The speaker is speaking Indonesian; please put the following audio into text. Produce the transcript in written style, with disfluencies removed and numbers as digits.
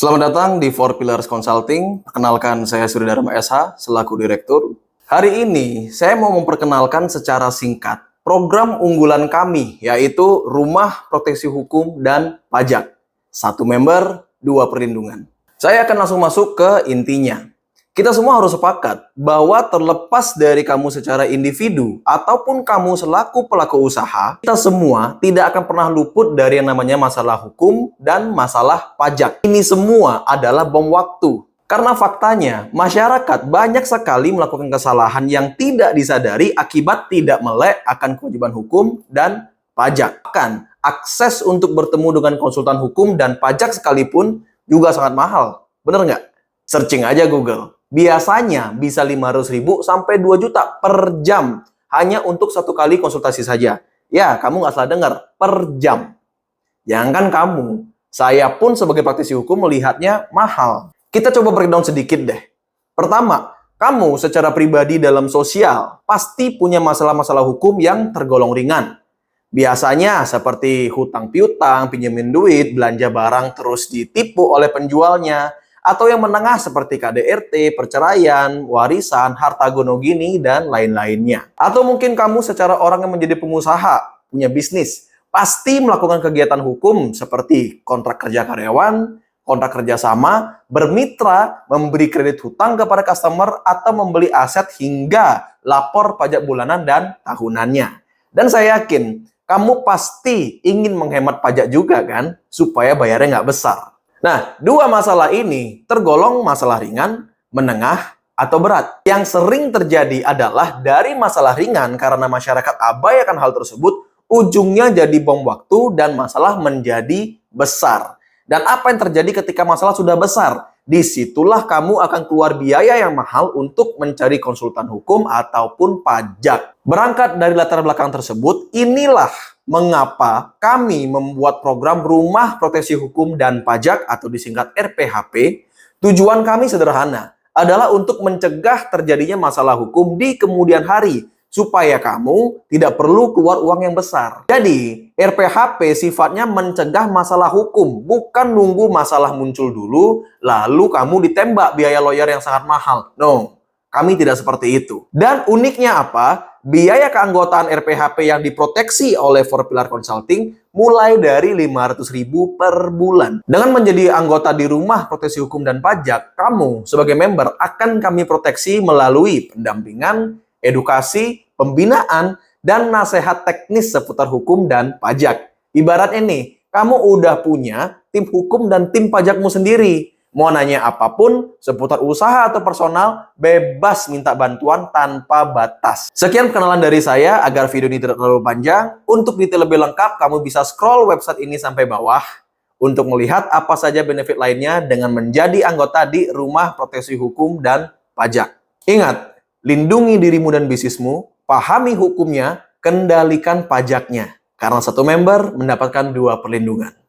Selamat datang di Four Pillars Consulting. Perkenalkan, saya Suridharma SH selaku Direktur. Hari ini saya mau memperkenalkan secara singkat program unggulan kami, yaitu Rumah Proteksi Hukum dan Pajak. Satu member, dua perlindungan. Saya akan langsung masuk ke intinya. Kita semua harus sepakat bahwa terlepas dari kamu secara individu ataupun kamu selaku pelaku usaha, kita semua tidak akan pernah luput dari yang namanya masalah hukum dan masalah pajak. Ini semua adalah bom waktu. Karena faktanya, masyarakat banyak sekali melakukan kesalahan yang tidak disadari akibat tidak melek akan kewajiban hukum dan pajak. Bahkan, akses untuk bertemu dengan konsultan hukum dan pajak sekalipun juga sangat mahal. Bener nggak? Searching aja Google. Biasanya bisa 500.000 sampai 2 juta per jam hanya untuk satu kali konsultasi saja. Ya, kamu nggak salah dengar, per jam. Jangan kamu, saya pun sebagai praktisi hukum melihatnya mahal. Kita coba breakdown sedikit deh. Pertama, kamu secara pribadi dalam sosial pasti punya masalah-masalah hukum yang tergolong ringan. Biasanya seperti hutang piutang, pinjemin duit, belanja barang terus ditipu oleh penjualnya, atau yang menengah seperti KDRT, perceraian, warisan, harta gono gini, dan lain-lainnya. Atau mungkin kamu secara orang yang menjadi pengusaha, punya bisnis, pasti melakukan kegiatan hukum seperti kontrak kerja karyawan, kontrak kerjasama, bermitra, memberi kredit hutang kepada customer, atau membeli aset hingga lapor pajak bulanan dan tahunannya. Dan saya yakin, kamu pasti ingin menghemat pajak juga kan, supaya bayarnya nggak besar. Nah, dua masalah ini tergolong masalah ringan, menengah, atau berat. Yang sering terjadi adalah dari masalah ringan karena masyarakat abai akan hal tersebut, ujungnya jadi bom waktu dan masalah menjadi besar. Dan apa yang terjadi ketika masalah sudah besar? Disitulah kamu akan keluar biaya yang mahal untuk mencari konsultan hukum ataupun pajak. Berangkat dari latar belakang tersebut, inilah mengapa kami membuat program Rumah Proteksi Hukum dan Pajak atau disingkat RPHP. Tujuan kami sederhana, adalah untuk mencegah terjadinya masalah hukum di kemudian hari, supaya kamu tidak perlu keluar uang yang besar. Jadi, RPHP sifatnya mencegah masalah hukum, bukan nunggu masalah muncul dulu, lalu kamu ditembak biaya lawyer yang sangat mahal. No, kami tidak seperti itu. Dan uniknya apa? Biaya keanggotaan RPHP yang diproteksi oleh Four Pillar Consulting mulai dari 500.000 per bulan. Dengan menjadi anggota di Rumah Proteksi Hukum dan Pajak, kamu sebagai member akan kami proteksi melalui pendampingan, edukasi, pembinaan, dan nasihat teknis seputar hukum dan pajak. Ibaratnya nih, kamu udah punya tim hukum dan tim pajakmu sendiri. Mau nanya apapun seputar usaha atau personal, bebas minta bantuan tanpa batas. Sekian perkenalan dari saya, agar video ini tidak terlalu panjang. Untuk detail lebih lengkap, kamu bisa scroll website ini sampai bawah untuk melihat apa saja benefit lainnya dengan menjadi anggota di Rumah Proteksi Hukum dan Pajak. Ingat, lindungi dirimu dan bisnismu, pahami hukumnya, kendalikan pajaknya. Karena satu member mendapatkan dua perlindungan.